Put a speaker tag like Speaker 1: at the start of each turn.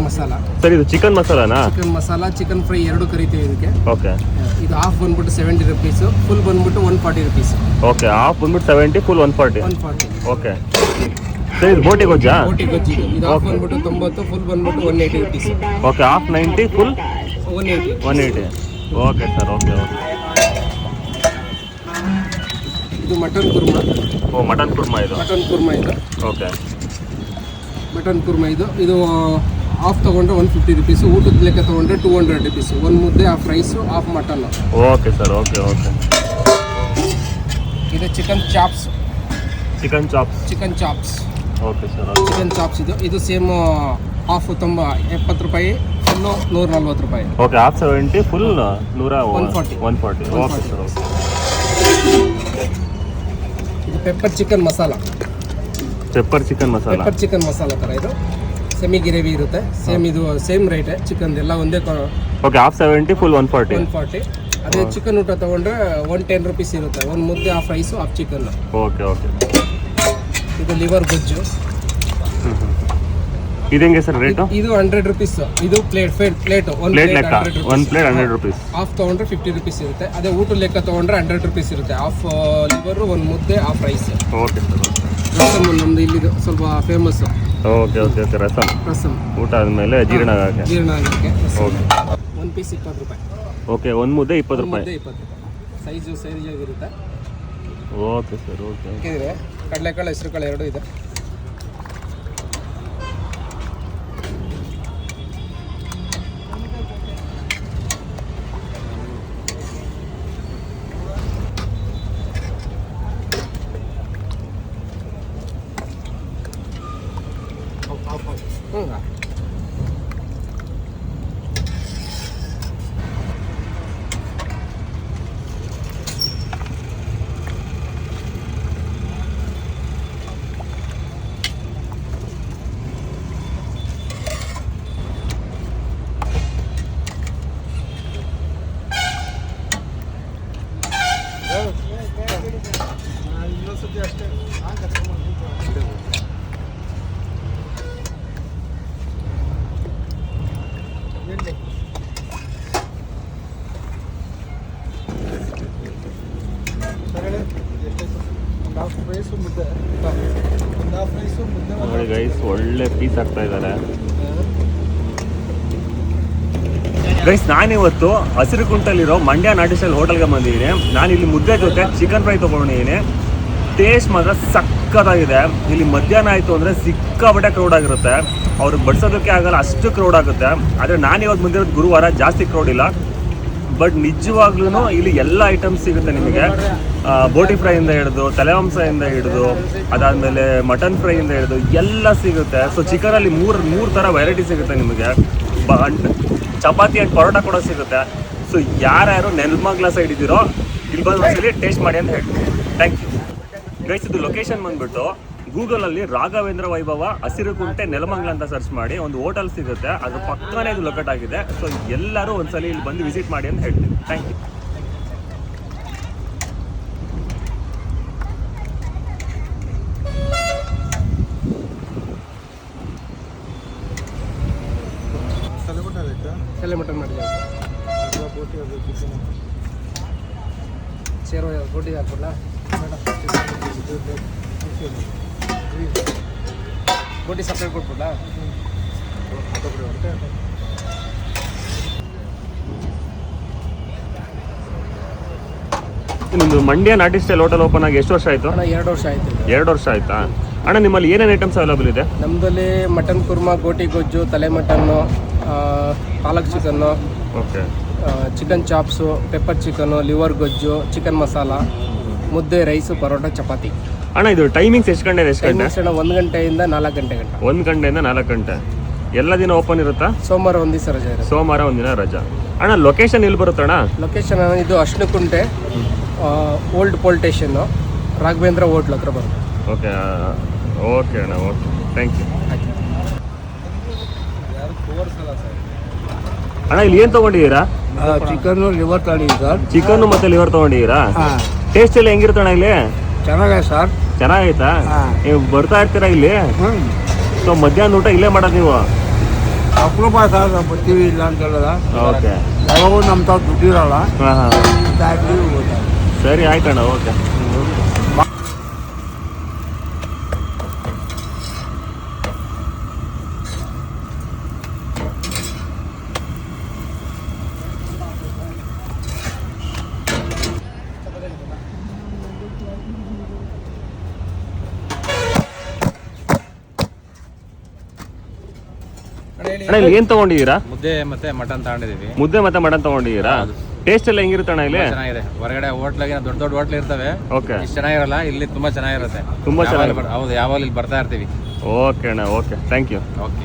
Speaker 1: Masala
Speaker 2: sir, ಇದು chicken ಮಸಾಲಾನಾ?
Speaker 1: Chicken masala, chicken fry ಎರಡು ಕರಿತೀವಿ ಇದಕ್ಕೆ.
Speaker 2: ಓಕೆ.
Speaker 1: ಇದು ಹಾಫ್ ಬಂದ್ಬಿಟ್ಟು 70 ರುಪೀಸ್, ಫುಲ್ ಬಂದ್ಬಿಟ್ಟು 140 ರುಪೀಸ್.
Speaker 2: ಓಕೆ, ಹಾಫ್ ಬಂದ್ಬಿಟ್ಟು 70, ಫುಲ್ 140. ಓಕೆ ಸರ್, ಇದು ಬೋಟಿ ಗೊಜ್ಜಾ?
Speaker 1: ಬೋಟಿ ಗೊಜ್ಜು ಇದು ಹಾಫ್ ಬಂದ್ಬಿಟ್ಟು 90, ಫುಲ್ ಬಂದ್ಬಿಟ್ಟು 180 rupees.
Speaker 2: Okay, half 90, full 180. Okay sir, okay.
Speaker 1: ಇದು ಮಟನ್ ಕುರ್ಮಾ.
Speaker 2: ಮಟನ್ ಕುರ್ಮಾ ಇದು. ಓಕೆ,
Speaker 1: ಮಟನ್ ಕುರ್ಮಾ ಇದು ಹಾಫ್ ತೊಗೊಂಡ್ರೆ 150 ರುಪೀಸ್, ಊಟದ ಲೆಕ್ಕ ತೊಗೊಂಡ್ರೆ 200 ರುಪೀಸ್. ಒಂದು ಮುದ್ದೆ, half rice, half mutton.
Speaker 2: Okay sir, okay.
Speaker 1: ಇದು chicken chops.
Speaker 2: Okay sir,
Speaker 1: chicken chops ಇದು ಸೇಮ್ ಹಾಫ್ 70 ರೂಪಾಯಿ, ಫುಲ್ಲು 140 ರೂಪಾಯಿ.
Speaker 2: Okay, half 70, full 140. Okay sir, okay.
Speaker 1: ಇದು ಪೆಪ್ಪರ್ ಚಿಕನ್ ಮಸಾಲ ಥರ ಇದು ಸೆಮಿ ಗ್ರೇವಿ ಇರುತ್ತೆ. ಸೇಮ್ ರೇಟ್ ಚಿಕನ್ ಎಲ್ಲ ಒಂದೇ.
Speaker 2: Okay, half 70, full 140.
Speaker 1: ಅದೇ ಚಿಕನ್ ಊಟ ತೊಗೊಂಡ್ರೆ 110 ರುಪೀಸ್ ಇರುತ್ತೆ. ಒಂದು ಮುದ್ದೆ, half rice, half chicken.
Speaker 2: Okay.
Speaker 1: ಇದು ಲಿವರ್ ಗೊಜ್ಜು.
Speaker 2: ಇದು ಹೆಂಗೆ ಸರ್ ರೇಟು?
Speaker 1: ಇದು 100 ರುಪೀಸ್. ಇದು ಪ್ಲೇಟ್
Speaker 2: ಒಂದು ಪ್ಲೇಟ್ 100 ರುಪೀಸ್.
Speaker 1: ಹಾಫ್ ತೊಗೊಂಡ್ರೆ 50 ರುಪೀಸ್ ಇರುತ್ತೆ. ಅದೇ ಊಟದ ಲೆಕ್ಕ ತೊಗೊಂಡ್ರೆ 100 ರುಪೀಸ್ ಇರುತ್ತೆ. ಹಾಫ್ ಲಿವರ್, ಒಂದು ಮುದ್ದೆ, ಹಾಫ್ ರೈಸ್.
Speaker 2: Okay sir.
Speaker 1: ರಸಮ್ ನಮ್ದು ಇಲ್ಲಿದು ಸ್ವಲ್ಪ ಫೇಮಸ್.
Speaker 2: ಓಕೆ. ರಸಮ್ ಊಟ ಆದಮೇಲೆ ಜೀರ್ಣ ಆಗಕ್ಕೆ. ಓಕೆ.
Speaker 1: ಒಂದು ಪೀಸ್ 20 ರೂಪಾಯಿ.
Speaker 2: ಓಕೆ, ಒಂದು ಮುದ್ದೆ 20 ರೂಪಾಯಿ.
Speaker 1: ಸೈಜ್ ಆಗಿರುತ್ತೆ.
Speaker 2: Okay sir, okay.
Speaker 1: ಕಡಲೆಕಾಳು, ಹೆಸರುಕಾಳು ಎರಡು ಇದೆ.
Speaker 2: ನೋಡಿ ಗೈಸ್, ಒಳ್ಳೆ ಪೀಸ್ ಆಗ್ತಾ ಇದ್ದಾರೆ ಗೈಸ್. ನಾನಿವತ್ತು ಹಸಿರುಕುಂಟಲ್ಲಿರೋ ಮಂಡ್ಯ ನಾಟಿ ಸ್ಟೈಲ್ ಹೋಟೆಲ್ಗೆ ಬಂದಿದ್ದೀನಿ. ನಾನು ಇಲ್ಲಿ ಮುದ್ದೆ ಜೊತೆ ಚಿಕನ್ ಫ್ರೈ ತೊಗೊಂಡಿದ್ದೀನಿ. ಟೇಸ್ಟ್ ಮಾತ್ರ ಸಕ್ಕತ್ತಾಗಿದೆ. ಇಲ್ಲಿ ಮಧ್ಯಾಹ್ನ ಆಯಿತು ಅಂದರೆ ಸಿಕ್ಕಾಪಟ್ಟೆ ಕ್ರೌಡ್ ಆಗಿರುತ್ತೆ. ಅವ್ರಿಗೆ ಬಡಿಸೋದಕ್ಕೆ ಆಗಲ್ಲ, ಅಷ್ಟು ಕ್ರೌಡ್ ಆಗುತ್ತೆ. ಆದರೆ ನಾನಿವತ್ತು ಬಂದಿರೋದು ಗುರುವಾರ, ಜಾಸ್ತಿ ಕ್ರೌಡ್ ಇಲ್ಲ. ಬಟ್ ನಿಜವಾಗ್ಲೂ ಇಲ್ಲಿ ಎಲ್ಲ ಐಟಮ್ಸ್ ಸಿಗುತ್ತೆ ನಿಮಗೆ. ಬೋಟಿ ಫ್ರೈಯಿಂದ ಹಿಡಿದು, ತಲೆಮಾಂಸದಿಂದ ಹಿಡಿದು, ಅದಾದಮೇಲೆ ಮಟನ್ ಫ್ರೈಯಿಂದ ಹಿಡಿದು ಎಲ್ಲ ಸಿಗುತ್ತೆ. ಸೊ ಚಿಕನಲ್ಲಿ ಮೂರು ಥರ ವೆರೈಟಿ ಸಿಗುತ್ತೆ ನಿಮಗೆ. ಚಪಾತಿ ಆ್ಯಂಡ್ ಪರೋಟ ಕೂಡ ಸಿಗುತ್ತೆ. ಸೊ ಯಾರ್ಯಾರು ನೆಲಮಂಗಲ ಸೈಡ್ ಇದ್ದೀರೋ ಇಲ್ಲಿ ಬಂದು ಒಂದ್ಸಲಿ ಟೇಸ್ಟ್ ಮಾಡಿ ಅಂತ ಹೇಳ್ತೀನಿ. Thank you guys. ಇದು ಲೊಕೇಶನ್ ಬಂದುಬಿಟ್ಟು ಗೂಗಲಲ್ಲಿ ರಾಘವೇಂದ್ರ ವೈಭವ ಹಸಿರುಕುಂಟೆ ನೆಲಮಂಗಲ ಅಂತ ಸರ್ಚ್ ಮಾಡಿ ಒಂದು ಹೋಟೆಲ್ ಸಿಗುತ್ತೆ. ಅದ್ರ ಪಕ್ಕನೇ ಇದು ಲೊಕೇಟ್ ಆಗಿದೆ. ಸೊ ಎಲ್ಲರೂ ಒಂದ್ಸಲಿ ಇಲ್ಲಿ ಬಂದು ವಿಸಿಟ್ ಮಾಡಿ ಅಂತ ಹೇಳ್ತೀನಿ. Thank you.
Speaker 1: ತಲೆ ಮಟನ್ ಮಾಡಿದ್ದೀವಿ. ಸೇರೋ ಬೋಟಿ ಹಾಕ್ಬಿಡ್ಲಾ? ಬೋಟಿ ಸಪ್ರೇಟ್ ಕೊಟ್ಬಿಡ್ಲಾ?
Speaker 2: ನಿಮ್ಮದು ಮಂಡ್ಯ ನಾಟಿ ಸ್ಟೈಲ್ ಹೋಟೆಲ್ ಓಪನ್ ಆಗಿ ಎಷ್ಟು ವರ್ಷ ಆಯಿತು?
Speaker 1: 2 ವರ್ಷ ಆಯಿತು.
Speaker 2: 2 ವರ್ಷ ಆಯಿತಾ ಅಣ್ಣ? ನಿಮ್ಮಲ್ಲಿ ಏನೇನು ಐಟಮ್ಸ್ ಅವೈಲೇಬಲ್ ಇದೆ?
Speaker 1: ನಮ್ಮದಲ್ಲಿ ಮಟನ್ ಕುರ್ಮಾ, ಗೋಟಿ ಗೊಜ್ಜು, ತಲೆ mutton, palak chicken,
Speaker 2: okay,
Speaker 1: chicken chops, pepper chicken, liver ಗೊಜ್ಜು, ಚಿಕನ್ ಮಸಾಲ, ಮುದ್ದೆ, ರೈಸು, ಪರೋಟ, ಚಪಾತಿ.
Speaker 2: ಅಣ್ಣ ಇದು ಟೈಮಿಂಗ್ಸ್ ಎಷ್ಟು ಗಂಟೆ?
Speaker 1: 1 ಗಂಟೆಯಿಂದ 4 ಗಂಟೆ.
Speaker 2: 1 ಗಂಟೆಯಿಂದ 4 ಗಂಟೆ. ಎಲ್ಲ ದಿನ ಓಪನ್ ಇರುತ್ತಾ?
Speaker 1: ಸೋಮವಾರ ಒಂದು ದಿವಸ ರಜೆ ಇರುತ್ತೆ.
Speaker 2: ಸೋಮವಾರ ಒಂದಿನ ರಜಾ. ಅಣ್ಣ ಲೊಕೇಶನ್ ಎಲ್ಲಿ ಬರುತ್ತಣ್ಣ?
Speaker 1: ಲೊಕೇಶನ್ ಇದು Ashnakunte, old police station, Raghavendra hotel ಹತ್ರ ಬರುತ್ತೆ.
Speaker 2: ಓಕೆ ಓಕೆ ಅಣ್ಣ, ಓಕೆ, ಥ್ಯಾಂಕ್ ಯು. ಅಣ್ಣ ಇಲ್ಲಿ ಏನು ತೊಗೊಂಡಿದ್ದೀರಾ?
Speaker 1: ಚಿಕನ್ನು, ಲಿವರ್ ತಗೊಂಡಿದ್ದೀವಿ ಸರ್.
Speaker 2: ಚಿಕನ್ನು ಮತ್ತು ಲಿವರ್ ತೊಗೊಂಡಿದ್ದೀರಾ? ಟೇಸ್ಟ್ ಎಲ್ಲ ಹೆಂಗಿರುತ್ತಣ್ಣ ಇಲ್ಲಿ?
Speaker 1: ಚೆನ್ನಾಗಿದೆ ಸರ್.
Speaker 2: ಚೆನ್ನಾಗೈತಾ? ನೀವು ಬರ್ತಾ ಇರ್ತೀರಾ ಇಲ್ಲಿ? ಸೊ ಮಧ್ಯಾಹ್ನ ಊಟ ಇಲ್ಲೇ ಮಾಡೋದು ನೀವು?
Speaker 3: ಅಪರೂಪ ಸರ್ ನಾವು ಬರ್ತೀವಿ ಇಲ್ಲ ಅಂತ ಹೇಳಲ್ಲ.
Speaker 2: ಓಕೆ.
Speaker 3: ಯಾವಾಗೂ ನಮ್ಮ ತಾವು ದುಡ್ಡಿರಲ್ಲ.
Speaker 2: ಹಾಂ ಹಾಂ
Speaker 3: ಇದಾಗಿ ಹೋಗ್ತಾರೆ.
Speaker 2: ಸರಿ ಆಯ್ತಣ್ಣ, ಓಕೆ. ಅಣ್ಣ ಇಲ್ಲಿ ಏನ್ ತಗೊಂಡಿದ್ದೀರಾ?
Speaker 4: ಮುದ್ದೆ ಮತ್ತೆ ಮಟನ್ ತಗೊಂಡಿದೀವಿ.
Speaker 2: ಮುದ್ದೆ ಮತ್ತೆ ಮಟನ್ ತಗೊಂಡಿದ್ದೀರಾ? ಟೇಸ್ಟ್ ಎಲ್ಲ ಹೆಂಗಿರುತ್ತೆ ಅಣ್ಣ ಇಲ್ಲಿ?
Speaker 4: ಚೆನ್ನಾಗಿದೆ. ಹೊರಗಡೆ ಹೋಟ್ಲಾಗೆ ದೊಡ್ಡ ದೊಡ್ಡ ಹೋಟ್ಲ್ ಇರ್ತವೆ,
Speaker 2: ಓಕೆ.
Speaker 4: ಇಷ್ಟು ಚೆನ್ನಾಗಿರಲ್ಲ. ಇಲ್ಲಿ ತುಂಬಾ ಚೆನ್ನಾಗಿರುತ್ತೆ.
Speaker 2: ತುಂಬಾ ಚೆನ್ನಾಗಿ.
Speaker 4: ಹೌದು, ಯಾವಾಗ ಇಲ್ಲಿ ಬರ್ತಾ ಇರ್ತೀವಿ.
Speaker 2: ಓಕೆ ಅಣ್ಣ, ಓಕೆ, ಥ್ಯಾಂಕ್ ಯು.
Speaker 4: ಓಕೆ.